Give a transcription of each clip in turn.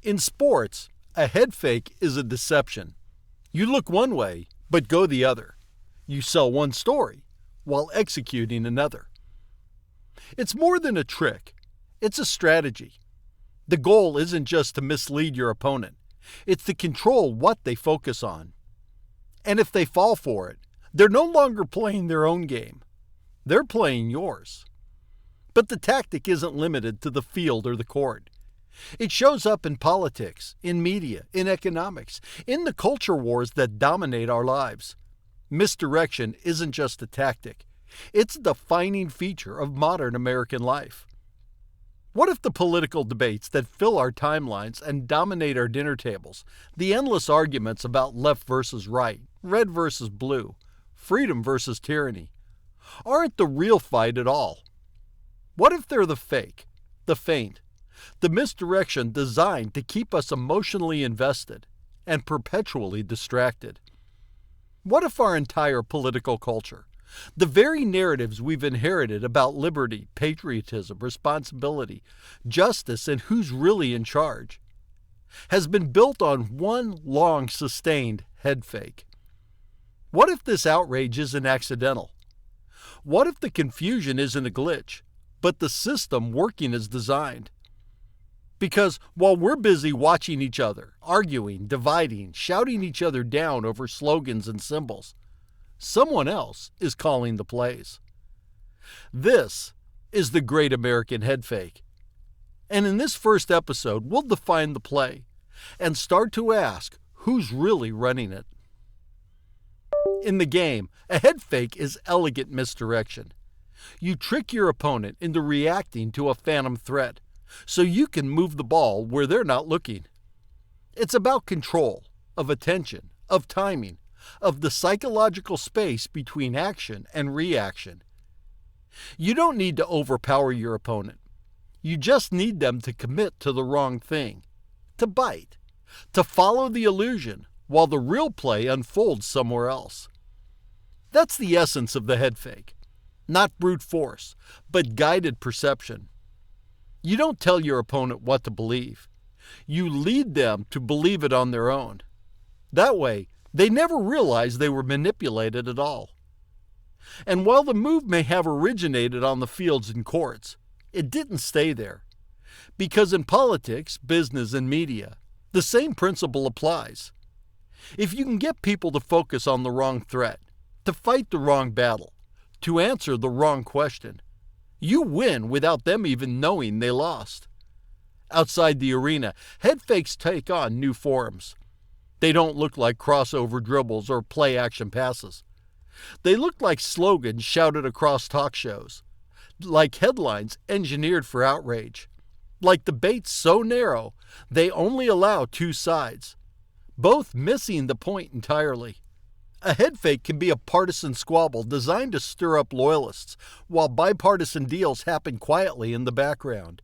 In sports, a head fake is a deception. You look one way, but go the other. You sell one story while executing another. It's more than a trick. It's a strategy. The goal isn't just to mislead your opponent. It's to control what they focus on. And if they fall for it, they're no longer playing their own game. They're playing yours. But the tactic isn't limited to the field or the court. It shows up in politics, in media, in economics, in the culture wars that dominate our lives. Misdirection isn't just a tactic. It's a defining feature of modern American life. What if the political debates that fill our timelines and dominate our dinner tables, the endless arguments about left versus right, red versus blue, freedom versus tyranny, aren't the real fight at all? What if they're the fake, the feint, the misdirection designed to keep us emotionally invested and perpetually distracted? What if our entire political culture, the very narratives we've inherited about liberty, patriotism, responsibility, justice, and who's really in charge, has been built on one long sustained head fake? What if this outrage isn't accidental? What if the confusion isn't a glitch, but the system working as designed? Because while we're busy watching each other, arguing, dividing, shouting each other down over slogans and symbols, someone else is calling the plays. This is the Great American Head Fake. And in this first episode, we'll define the play and start to ask who's really running it. In the game, a head fake is elegant misdirection. You trick your opponent into reacting to a phantom threat so you can move the ball where they're not looking. It's about control, of attention, of timing, of the psychological space between action and reaction. You don't need to overpower your opponent. You just need them to commit to the wrong thing, to bite, to follow the illusion while the real play unfolds somewhere else. That's the essence of the head fake. Not brute force, but guided perception. You don't tell your opponent what to believe. You lead them to believe it on their own. That way, they never realize they were manipulated at all. And while the move may have originated on the fields and courts, it didn't stay there. Because in politics, business, and media, the same principle applies. If you can get people to focus on the wrong threat, to fight the wrong battle, to answer the wrong question, you win without them even knowing they lost. Outside the arena, head fakes take on new forms. They don't look like crossover dribbles or play-action passes. They look like slogans shouted across talk shows, like headlines engineered for outrage, like debates so narrow they only allow two sides, both missing the point entirely. A head fake can be a partisan squabble designed to stir up loyalists, while bipartisan deals happen quietly in the background.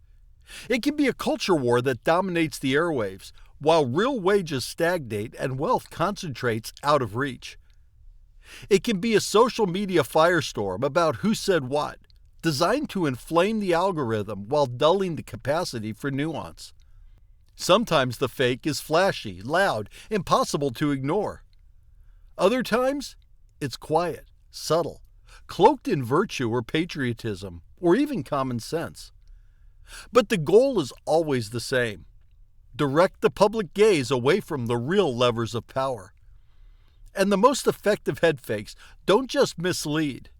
It can be a culture war that dominates the airwaves, while real wages stagnate and wealth concentrates out of reach. It can be a social media firestorm about who said what, designed to inflame the algorithm while dulling the capacity for nuance. Sometimes the fake is flashy, loud, impossible to ignore. Other times, it's quiet, subtle, cloaked in virtue or patriotism, or even common sense. But the goal is always the same: direct the public gaze away from the real levers of power. And the most effective head fakes don't just mislead,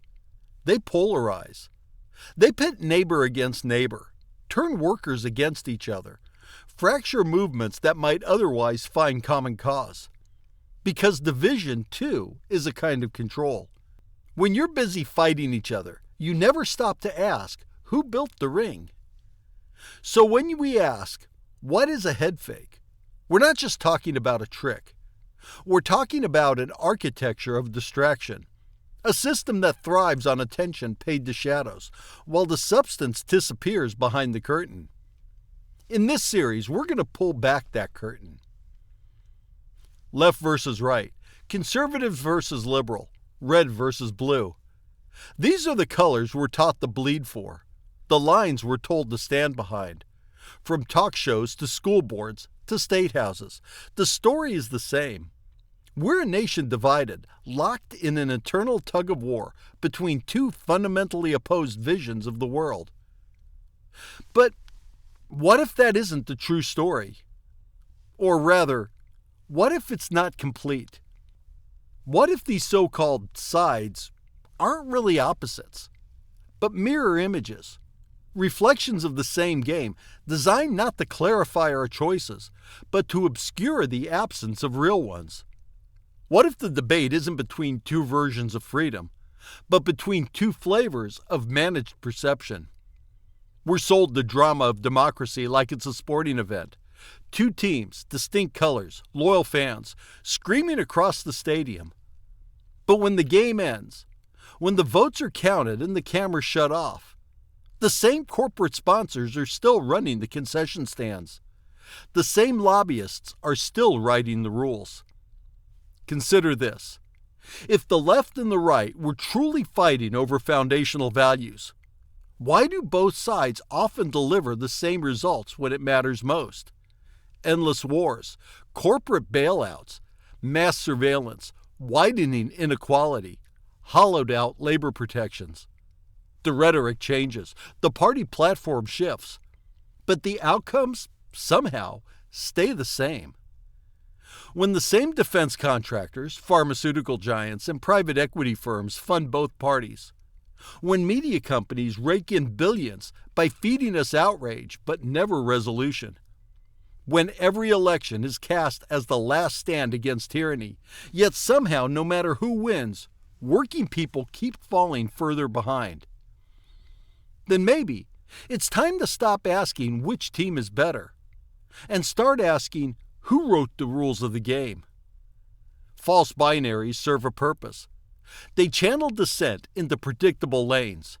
they polarize. They pit neighbor against neighbor, turn workers against each other, fracture movements that might otherwise find common cause. Because division, too, is a kind of control. When you're busy fighting each other, you never stop to ask, who built the ring? So when we ask, what is a head fake? We're not just talking about a trick. We're talking about an architecture of distraction, a system that thrives on attention paid to shadows, while the substance disappears behind the curtain. In this series, we're going to pull back that curtain. Left versus right, conservative versus liberal, red versus blue. These are the colors we're taught to bleed for, the lines we're told to stand behind. From talk shows to school boards to state houses, the story is the same. We're a nation divided, locked in an eternal tug of war between two fundamentally opposed visions of the world. But what if that isn't the true story? Or rather, what if it's not complete? What if these so-called sides aren't really opposites, but mirror images, reflections of the same game, designed not to clarify our choices, but to obscure the absence of real ones? What if the debate isn't between two versions of freedom, but between two flavors of managed perception? We're sold the drama of democracy like it's a sporting event. Two teams, distinct colors, loyal fans, screaming across the stadium. But when the game ends, when the votes are counted and the cameras shut off, the same corporate sponsors are still running the concession stands. The same lobbyists are still writing the rules. Consider this. If the left and the right were truly fighting over foundational values, why do both sides often deliver the same results when it matters most? Endless wars, corporate bailouts, mass surveillance, widening inequality, hollowed out labor protections. The rhetoric changes, the party platform shifts, but the outcomes somehow stay the same. When the same defense contractors, pharmaceutical giants, and private equity firms fund both parties, when media companies rake in billions by feeding us outrage but never resolution, when every election is cast as the last stand against tyranny, yet somehow, no matter who wins, working people keep falling further behind, then maybe it's time to stop asking which team is better and start asking who wrote the rules of the game. False binaries serve a purpose. They channel dissent into predictable lanes.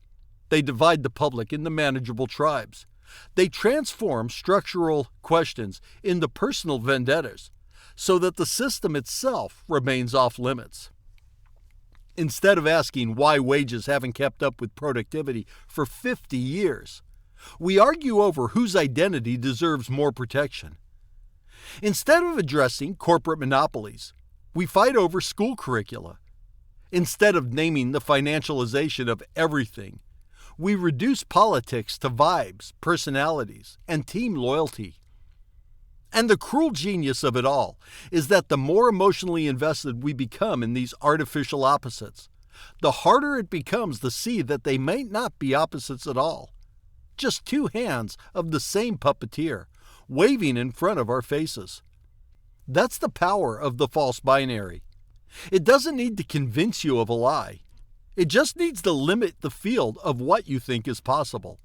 They divide the public into manageable tribes. They transform structural questions into personal vendettas so that the system itself remains off limits. Instead of asking why wages haven't kept up with productivity for 50 years, we argue over whose identity deserves more protection. Instead of addressing corporate monopolies, we fight over school curricula. Instead of naming the financialization of everything, we reduce politics to vibes, personalities, and team loyalty. And the cruel genius of it all is that the more emotionally invested we become in these artificial opposites, the harder it becomes to see that they may not be opposites at all. Just two hands of the same puppeteer, waving in front of our faces. That's the power of the false binary. It doesn't need to convince you of a lie. It just needs to limit the field of what you think is possible.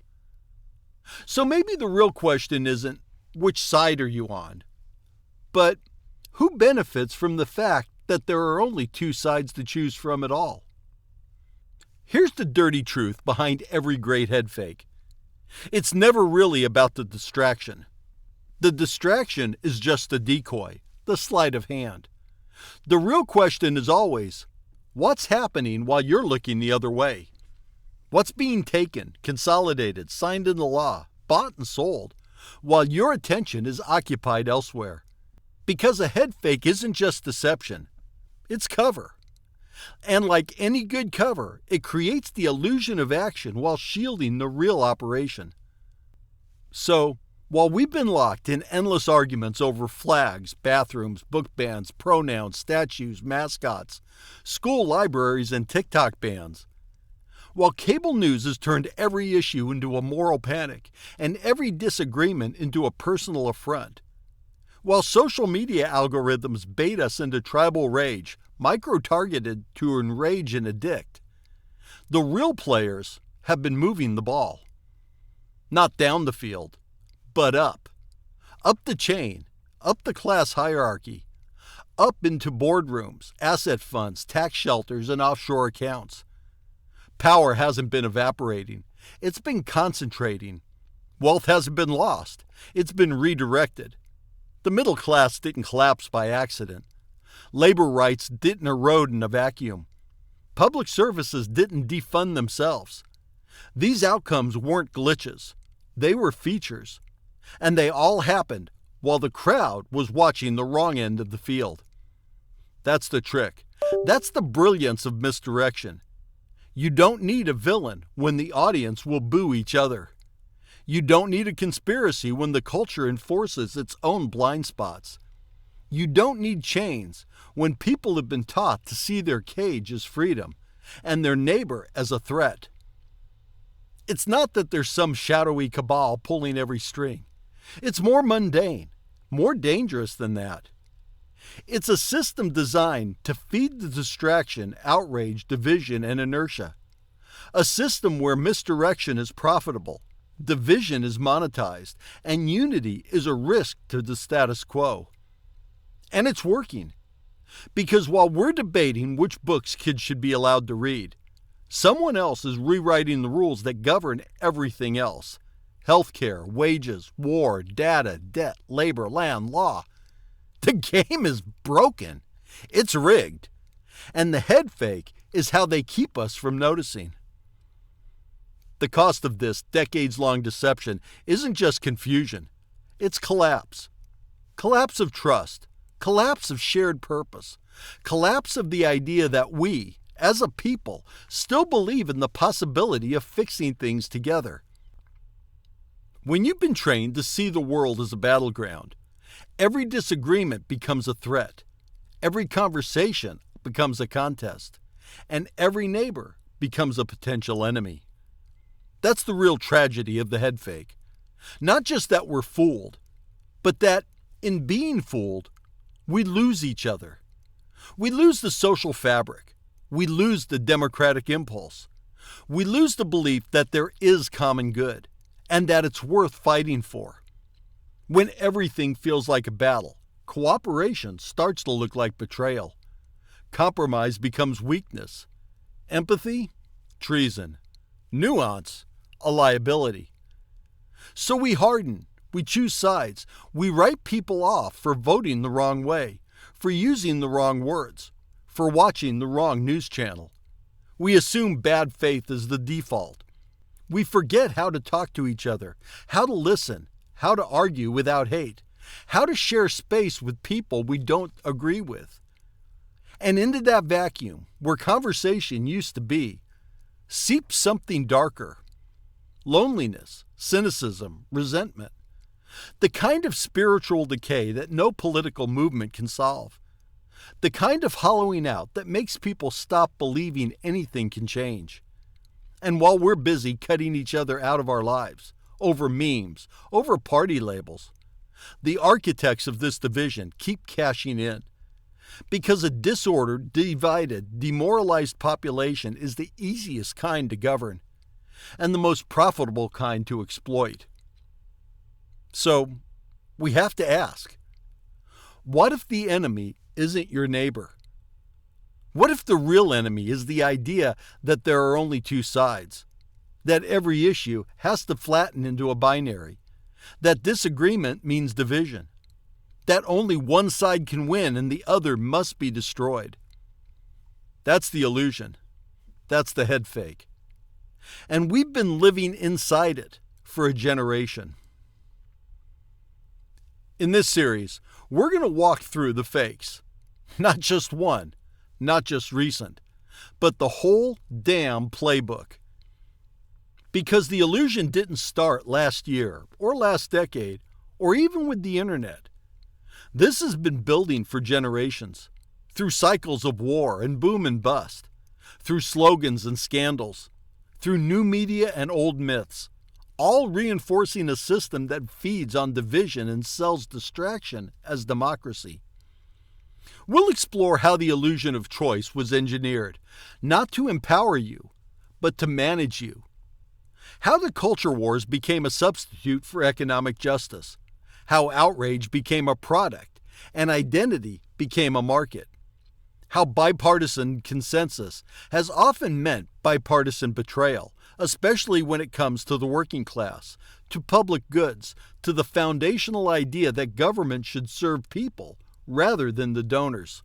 So maybe the real question isn't, which side are you on? But who benefits from the fact that there are only two sides to choose from at all? Here's the dirty truth behind every great head fake. It's never really about the distraction. The distraction is just a decoy, the sleight of hand. The real question is always, what's happening while you're looking the other way? What's being taken, consolidated, signed into law, bought and sold, while your attention is occupied elsewhere? Because a head fake isn't just deception, it's cover. And like any good cover, it creates the illusion of action while shielding the real operation. So, while we've been locked in endless arguments over flags, bathrooms, book bans, pronouns, statues, mascots, school libraries, and TikTok bans, while cable news has turned every issue into a moral panic and every disagreement into a personal affront, while social media algorithms bait us into tribal rage, micro-targeted to enrage and addict, the real players have been moving the ball. Not down the field, but up. Up the chain, up the class hierarchy, up into boardrooms, asset funds, tax shelters, and offshore accounts. Power hasn't been evaporating. It's been concentrating. Wealth hasn't been lost. It's been redirected. The middle class didn't collapse by accident. Labor rights didn't erode in a vacuum. Public services didn't defund themselves. These outcomes weren't glitches. They were features. And they all happened while the crowd was watching the wrong end of the field. That's the trick. That's the brilliance of misdirection. You don't need a villain when the audience will boo each other. You don't need a conspiracy when the culture enforces its own blind spots. You don't need chains when people have been taught to see their cage as freedom and their neighbor as a threat. It's not that there's some shadowy cabal pulling every string. It's more mundane, more dangerous than that. It's a system designed to feed the distraction, outrage, division, and inertia. A system where misdirection is profitable, division is monetized, and unity is a risk to the status quo. And it's working. Because while we're debating which books kids should be allowed to read, someone else is rewriting the rules that govern everything else. Healthcare, wages, war, data, debt, labor, land, law. The game is broken. It's rigged. And the head fake is how they keep us from noticing. The cost of this decades-long deception isn't just confusion. It's collapse. Collapse of trust. Collapse of shared purpose. Collapse of the idea that we, as a people, still believe in the possibility of fixing things together. When you've been trained to see the world as a battleground, every disagreement becomes a threat, every conversation becomes a contest, and every neighbor becomes a potential enemy. That's the real tragedy of the head fake. Not just that we're fooled, but that, in being fooled, we lose each other. We lose the social fabric. We lose the democratic impulse. We lose the belief that there is common good and that it's worth fighting for. When everything feels like a battle, cooperation starts to look like betrayal. Compromise becomes weakness. Empathy, treason. Nuance, a liability. So we harden, we choose sides, we write people off for voting the wrong way, for using the wrong words, for watching the wrong news channel. We assume bad faith is the default. We forget how to talk to each other, how to listen, how to argue without hate, how to share space with people we don't agree with. And into that vacuum, where conversation used to be, seeps something darker. Loneliness, cynicism, resentment. The kind of spiritual decay that no political movement can solve. The kind of hollowing out that makes people stop believing anything can change. And while we're busy cutting each other out of our lives, over memes, over party labels, the architects of this division keep cashing in. Because a disordered, divided, demoralized population is the easiest kind to govern, and the most profitable kind to exploit. So, we have to ask, what if the enemy isn't your neighbor? What if the real enemy is the idea that there are only two sides, that every issue has to flatten into a binary, that disagreement means division, that only one side can win and the other must be destroyed? That's the illusion. That's the head fake. And we've been living inside it for a generation. In this series, we're going to walk through the fakes. Not just one, not just recent, but the whole damn playbook. Because the illusion didn't start last year, or last decade, or even with the internet. This has been building for generations, through cycles of war and boom and bust, through slogans and scandals, through new media and old myths, all reinforcing a system that feeds on division and sells distraction as democracy. We'll explore how the illusion of choice was engineered, not to empower you, but to manage you. How the culture wars became a substitute for economic justice. How outrage became a product and identity became a market. How bipartisan consensus has often meant bipartisan betrayal, especially when it comes to the working class, to public goods, to the foundational idea that government should serve people rather than the donors.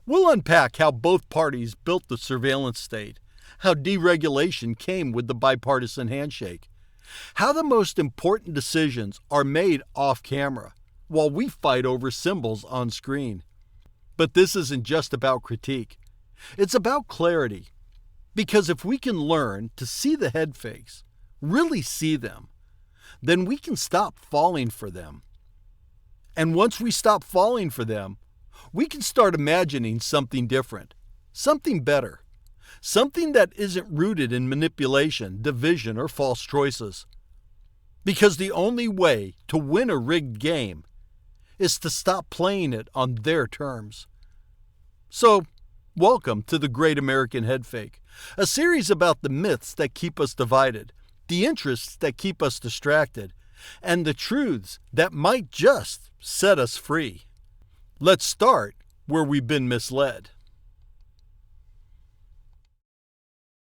We'll unpack how both parties built the surveillance state, how deregulation came with the bipartisan handshake, How the most important decisions are made off camera, while we fight over symbols on screen. But this isn't just about critique. It's about clarity. Because if we can learn to see the head fakes, really see them, then we can stop falling for them. And once we stop falling for them, we can start imagining something different, something better, something that isn't rooted in manipulation, division, or false choices. Because the only way to win a rigged game is to stop playing it on their terms. So, welcome to The Great American Head Fake, a series about the myths that keep us divided, the interests that keep us distracted, and the truths that might just set us free. Let's start where we've been misled.